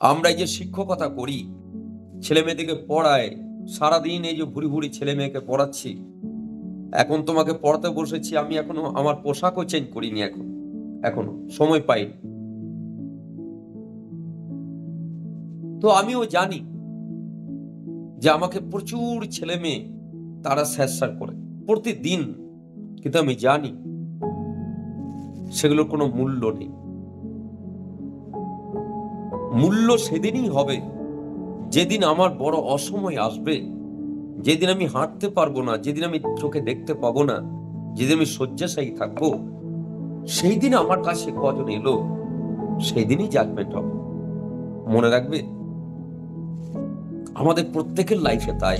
আমরা এই যে শিক্ষকতা করি, ছেলে মেয়েদেরকে পড়াই, সারাদিন এই যে ভুরি ভুরি ছেলে মেয়েকে পড়াচ্ছি। এখন তোমাকে পড়াতে বসেছি, আমি এখনো আমার পোশাকও চেঞ্জ করিনি, এখনো সময় পাইনি। তো আমিও জানি যে আমাকে প্রচুর ছেলে মেয়ে তারা স্যার করে প্রতিদিন, কিন্তু আমি জানি সেগুলোর কোনো মূল্য নেই। মূল্য সেদিনই হবে যেদিন আমার বড় অসময় আসবে, যেদিন আমি হাঁটতে পারবো না, যেদিন আমি চোখে দেখতে পাবো না, যেদিন আমি শয্যাশায়ী থাকবো, সেই দিন আমার কাছে কজন এলো, সেই দিনই জাজমেন্ট হবে। মনে রাখবে, আমাদের প্রত্যেকের লাইফে তাই।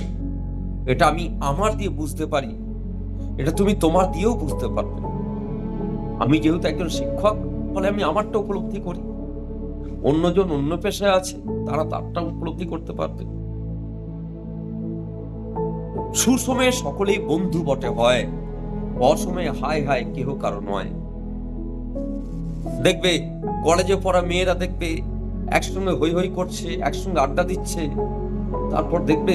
এটা আমি আমার দিয়ে বুঝতে পারি, এটা তুমি তোমার দিয়েও বুঝতে পারবে। আমি যেহেতু একজন শিক্ষক, ফলে আমি আমারটা উপলব্ধি করি। অন্যজন অন্য পেশায় আছে, তারা তারটা উপলব্ধি করতে পারবে। সুসময়ে সকলেই বন্ধু বটে হয়, অসময়ে হায় হায় কেহ কারো নয়। দেখবে কলেজে পড়া মেয়েরা দেখবে একসঙ্গে হই হই করছে, একসঙ্গে আড্ডা দিচ্ছে, তারপর দেখবে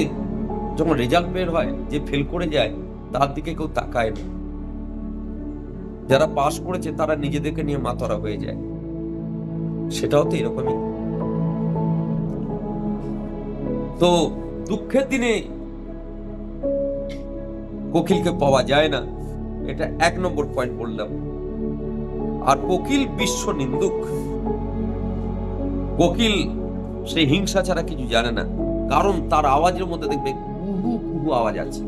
যখন রেজাল্ট বের হয়, যে ফেল করে যায় তার দিকে কেউ তাকায় না। যারা পাস করেছে তারা নিজেদেরকে নিয়ে মাতরা হয়ে যায়। সেটাও তো এরকমই। তো দুঃখের দিনে কোকিলকে পাওয়া যায় না, এটা 1 নম্বর পয়েন্ট বললাম। আর কোকিল বিশ্ব নিন্দুক। কোকিল সেই হিংসা ছাড়া কিছু জানে না, কারণ তার আওয়াজের মধ্যে দেখবে কুহু কুহু আওয়াজ আছে।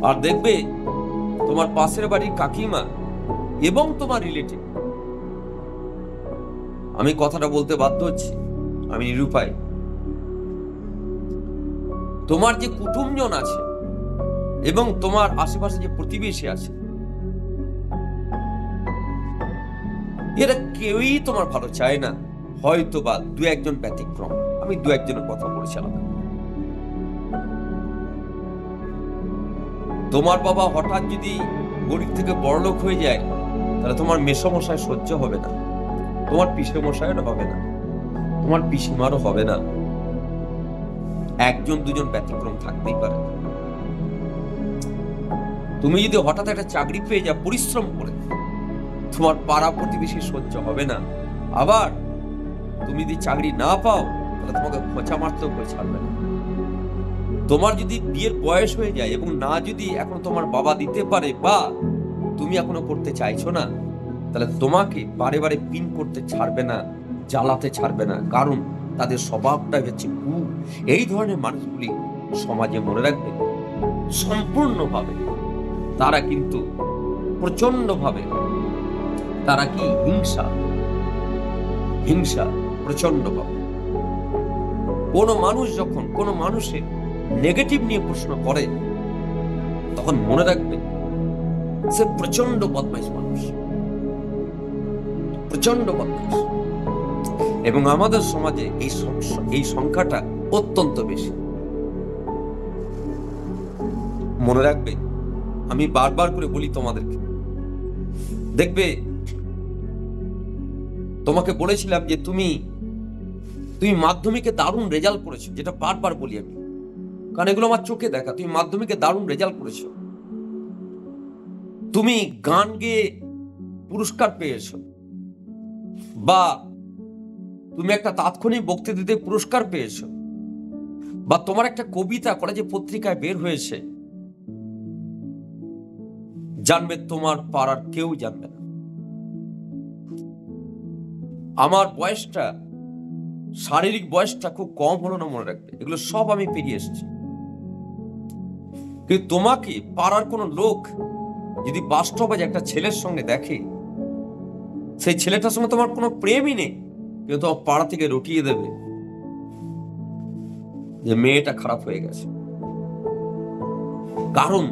আর দেখবে তোমার পাশের বাড়ির কাকিমা এবং তোমার রিলেটিভ, আমি কথাটা বলতে বাধ্য হচ্ছি, আমি নিরুপায়, তোমার যে কুটুমজন আছে এবং তোমার আশেপাশে যে প্রতিবেশী আছে, এরা কেউই তোমার ভালো চায় না। হয়তো বা 2-1 জন ব্যতিক্রম, আমি 2-1 জনের কথা বলেছিলাম। তোমার বাবা হঠাৎ যদি গরিব থেকে বড়লোক হয়ে যায়, তাহলে তোমার মেসমশাই সহ্য হবে না, তোমার পিসেমশাইও হবে না, তোমার পিসিমারও হবে না। 1-2 জন ব্যতিক্রম থাকতেই পারে। তুমি যদি হঠাৎ একটা চাকরি পেয়ে যাও পরিশ্রম করে, তোমার পাড়া প্রতিবেশী সহ্য হবে না। আবার তুমি যদি চাকরি না পাও, তাহলে তোমাকে খোঁচা মারতেও করে ছাড়বে না। তোমার যদি বিয়ের বয়স হয়ে যায় এবং না যদি এখন তোমার বাবা দিতে পারে, বা তুমি এখনো করতে চাইছো না, তাহলে তোমাকে বারে বারে পিন করতে ছাড়বে না, জ্বালাতে ছাড়বে না, কারণ তাদের স্বভাবটা হচ্ছে এই ধরনের মানুষগুলি সমাজে, মনে রাখবে, সম্পূর্ণভাবে তারা কিন্তু প্রচন্ডভাবে তারা কি হিংসা প্রচন্ডভাবে। কোন মানুষ যখন কোন মানুষের নেগেটিভ নিয়ে প্রশ্ন করে, তখন মনে রাখবে সে প্রচন্ড বদমাইশ মানুষ, প্রচন্ড বদমাইশ। এবং আমাদের সমাজে এই সংখ্যাটা অত্যন্ত বেশি। মনে রাখবে, আমি বারবার করে বলি তোমাদেরকে, দেখবে তোমাকে বলেছিলাম যে তুমি মাধ্যমিকে দারুণ রেজাল্ট করেছো, যেটা বারবার বলি আমি, কারণ এগুলো আমার চোখে দেখা। তুমি মাধ্যমিকে দারুণ রেজাল্ট করেছো, তুমি গান গেয়ে পুরস্কার পেয়েছো, বা তুমি একটা তাৎক্ষণিক বক্তৃতা দিতে পুরস্কার পেয়েছো, বা তোমার একটা কবিতা কলেজে পত্রিকায় বের হয়েছে, জানবে তোমার পাড়ার কেউ জানবে না। আমার বয়সটা, শারীরিক বয়সটা খুব কম হলো না, মনে রাখবে, এগুলো সব আমি পেরিয়ে এসেছি। কিন্তু তোমাকে পাড়ার কোনো লোক যদি বাস্তবে একটা ছেলের সঙ্গে দেখে, সেই ছেলেটার সঙ্গে তোমার কোনো প্রেমই নেই, কিন্তু তোমার পাড়া থেকে রটিয়ে দেবে যে মেয়েটা খারাপ হয়ে গেছে, কারণ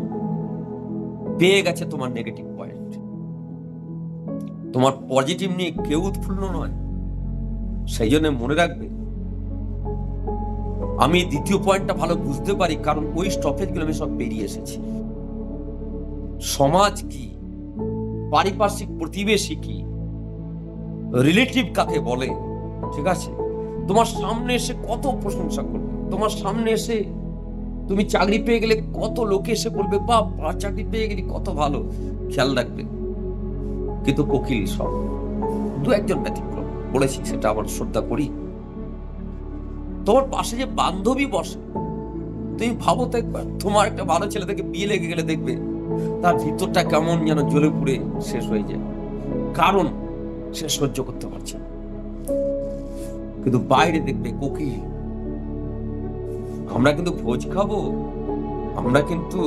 পেয়ে গেছে তোমার নেগেটিভ পয়েন্ট। তোমার পজিটিভ নিয়ে কেউ উৎফুল্ল নয়। সেই জন্য মনে রাখবে, আমি দ্বিতীয় পয়েন্টটা ভালো বুঝতে পারি, কারণ ওই স্টপেজগুলো আমি সব পেরিয়ে এসেছি। সমাজ কি, পারিপার্শ্বিক প্রতিবেশী কি, রিলেটিভ কাকে বলে, ঠিক আছে? তোমার সামনে এসে কত প্রশংসা করবে, তোমার সামনে এসে তুমি চাকরি পেয়ে গেলে কত লোকে এসে বলবে বাহ, চাকরি পেয়ে গেলি, কত ভালো, খেয়াল রাখবে। কিন্তু কোকিল সব, দু একজন ব্যতিক্রম বলেছি, সেটা আবার শ্রদ্ধা করি। তোমার পাশে যে বান্ধবী বসে, তুমি ভাবো তো একবার, তোমার একটা ভালো ছেলে থেকে বিয়ে লেগে গেলে দেখবে তার ভিতরটা কেমন যেন জ্বলে পুড়ে শেষ হয়ে যায়, কারণ সে সহ্য করতে পারছে না। কিন্তু বাইরে দেখবে কোকিল, আমরা কিন্তু ভোজ খাবো, আমরা কিন্তু